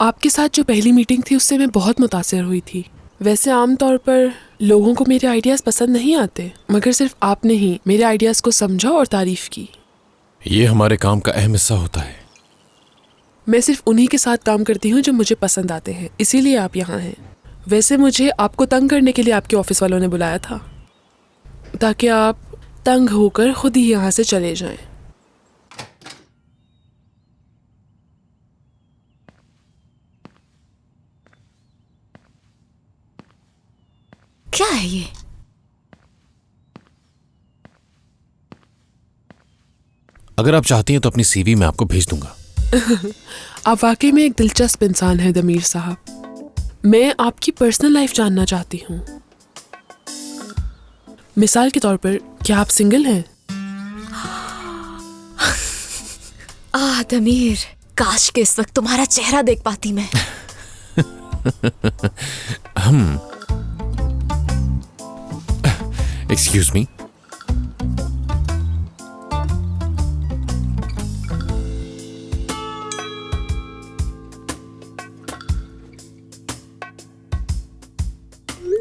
आपके साथ जो पहली मीटिंग थी उससे मैं बहुत मुतासिर हुई थी। वैसे आमतौर पर लोगों को मेरे आइडियाज़ पसंद नहीं आते, मगर सिर्फ आपने ही मेरे आइडियाज़ को समझा और तारीफ की। ये हमारे काम का अहम हिस्सा होता है। मैं सिर्फ उन्हीं के साथ काम करती हूँ जो मुझे पसंद आते हैं, इसीलिए आप यहाँ हैं। वैसे मुझे आपको तंग करने के लिए आपके ऑफिस वालों ने बुलाया था, ताकि आप तंग होकर खुद ही यहाँ से चले जाएं। क्या है ये? अगर आप चाहती हैं तो अपनी सीवी मैं आपको भेज दूंगा। आप वाकई में एक दिलचस्प इंसान हैं दमीर साहब। मैं आपकी पर्सनल लाइफ जानना चाहती हूँ। मिसाल के तौर पर, क्या आप सिंगल हैं? दमीर, काश के इस वक्त तुम्हारा चेहरा देख पाती मैं। Excuse me.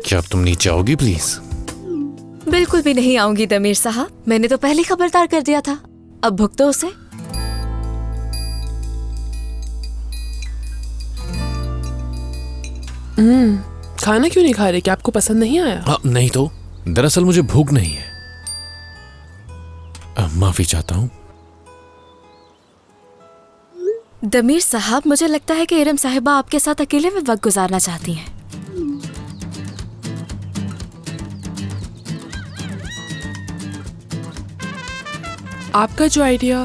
क्या अब तुम नीचे आओगी प्लीज? बिल्कुल भी नहीं आऊंगी दमीर साहब, मैंने तो पहले खबरदार कर दिया था। अब भुगतो उसे। खाना क्यों नहीं खा रहे? क्या आपको पसंद नहीं आया? नहीं तो दरअसल मुझे भूख नहीं है। माफी चाहता हूँ। दमीर साहब, मुझे लगता है कि इरम साहिबा आपके साथ अकेले में वक्त गुजारना चाहती हैं। आपका जो आइडिया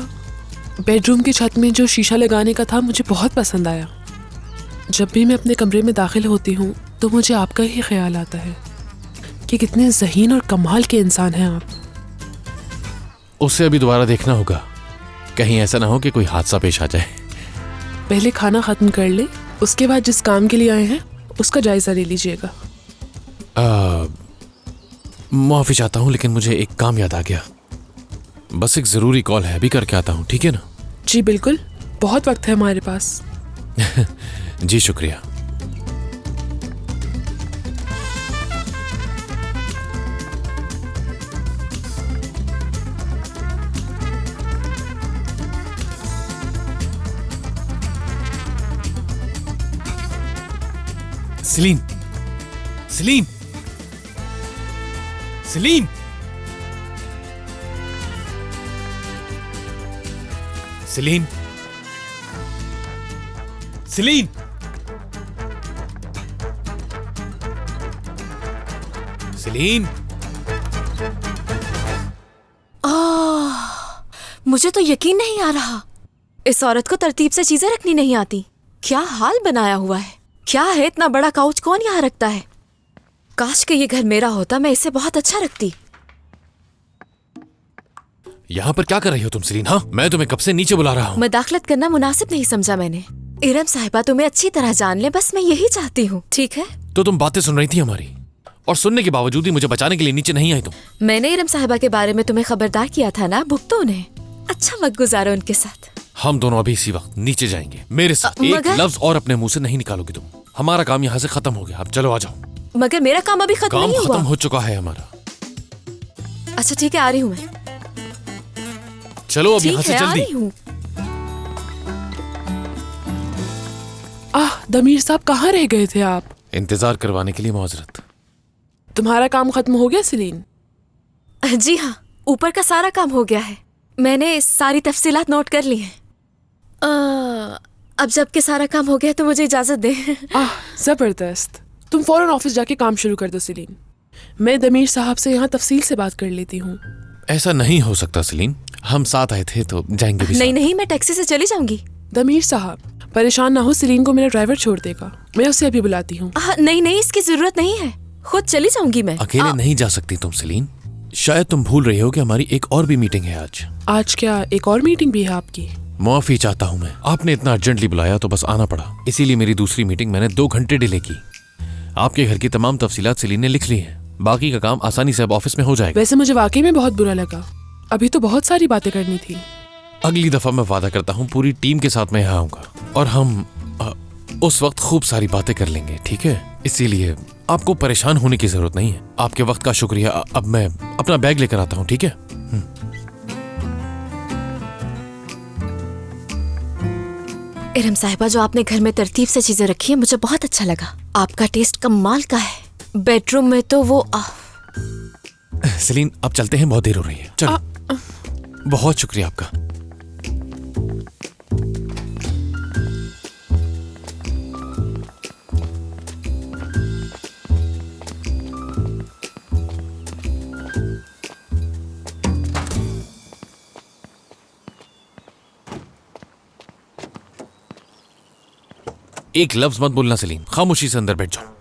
बेडरूम की छत में जो शीशा लगाने का था, मुझे बहुत पसंद आया। जब भी मैं अपने कमरे में दाखिल होती हूँ तो मुझे आपका ही ख्याल आता है कि कितने ज़हीन और कमाल के इंसान हैं आप। उसे अभी दोबारा देखना होगा, कहीं ऐसा ना हो कि कोई हादसा पेश आ जाए। पहले खाना खत्म कर ले, उसके बाद जिस काम के लिए आए हैं उसका जायजा ले लीजिएगा। माफी चाहता हूँ, लेकिन मुझे एक काम याद आ गया। बस एक जरूरी कॉल है, अभी करके आता हूँ, ठीक है ना? जी बिल्कुल, बहुत वक्त है हमारे पास। जी शुक्रिया। सलीम, सलीम, सलीम, सलीम, सलीम, सलीम। मुझे तो यकीन नहीं आ रहा, इस औरत को तरतीब से चीजें रखनी नहीं आती। क्या हाल बनाया हुआ है। क्या है, इतना बड़ा काउच कौन यहाँ रखता है? काश कि ये घर मेरा होता, मैं इसे बहुत अच्छा रखती। यहाँ पर क्या कर रही हो तुम सलीन? हाँ, मैं तुम्हें कब से नीचे बुला रहा हूँ। मदाखलत करना मुनासिब नहीं समझा मैंने। इरम साहिबा तुम्हें अच्छी तरह जान ले, बस मैं यही चाहती हूँ, ठीक है? तो तुम बातें सुन रही थी हमारी, और सुनने के बावजूद ही मुझे बचाने के लिए नीचे नहीं आई तुम। मैंने इरम साहिबा के बारे में तुम्हें खबरदार किया था ना, भुगतो उन्हें। अच्छा वक्त गुजारो उनके साथ। हम दोनों अभी इसी वक्त नीचे जाएंगे। मेरे साथ एक लफ्ज और अपने मुंह से नहीं निकालोगी तुम। हमारा काम यहाँ से खत्म हो गया, अब चलो आ जाओ। मगर मेरा काम अभी खत्म नहीं हुआ। खत्म हो चुका है हमारा। अच्छा ठीक है, आ रही हूँ मैं। चलो अब यहाँ से जल्दी। दमीर साहब, कहाँ रह गए थे आप? इंतजार करवाने के लिए माजरत। तुम्हारा काम खत्म हो गया सलीन? जी हाँ, ऊपर का सारा काम हो गया है। मैंने सारी तफसीलात नोट कर ली हैं। अब जबकि सारा काम हो गया तो मुझे इजाजत दे। जबरदस्त। तुम फौरन ऑफिस जाके काम शुरू कर दो सलीन। मैं दमीर साहब से यहाँ तफसील से बात कर लेती हूँ। ऐसा नहीं हो सकता सलीन, हम साथ आए थे तो जाएंगे भी नहीं साथ। नहीं, मैं टैक्सी से चली जाऊंगी। दमीर साहब परेशान ना हो, सलीन को मेरा ड्राइवर छोड़ देगा। मैं उसे अभी बुलाती हूँ। नहीं नहीं, इसकी जरूरत नहीं है, खुद चली जाऊंगी मैं। अकेले नहीं जा सकती तुम सलीन। शायद तुम भूल रही हो कि हमारी एक और भी मीटिंग है आज। आज क्या एक और मीटिंग भी है आपकी? माफी चाहता हूँ मैं, आपने इतना अर्जेंटली बुलाया तो बस आना पड़ा। इसीलिए मेरी दूसरी मीटिंग मैंने 2 घंटे डिले की। आपके घर की तमाम तफसीलात सलीन ने लिख ली हैं, बाकी का काम आसानी से अब ऑफिस में हो जाएगा। वैसे मुझे वाकई में बहुत बुरा लगा, अभी तो बहुत सारी बातें करनी थी। अगली दफा मैं वादा करता हूँ पूरी टीम के साथ मैं यहाँ आऊंगा और हम उस वक्त खूब सारी बातें कर लेंगे, ठीक है? इसीलिए आपको परेशान होने की जरूरत नहीं है। आपके वक्त का शुक्रिया। अब मैं अपना बैग लेकर आता हूँ, ठीक है? इरम साहिबा, जो आपने घर में तरतीब से चीजें रखी है मुझे बहुत अच्छा लगा। आपका टेस्ट कमाल का है। बेडरूम में तो वो सेलिन, अब चलते हैं, बहुत देर हो रही है। चलो। बहुत शुक्रिया आपका। एक लफ्ज मत बोलना सेलिन, खामोशी से अंदर बैठ जाओ।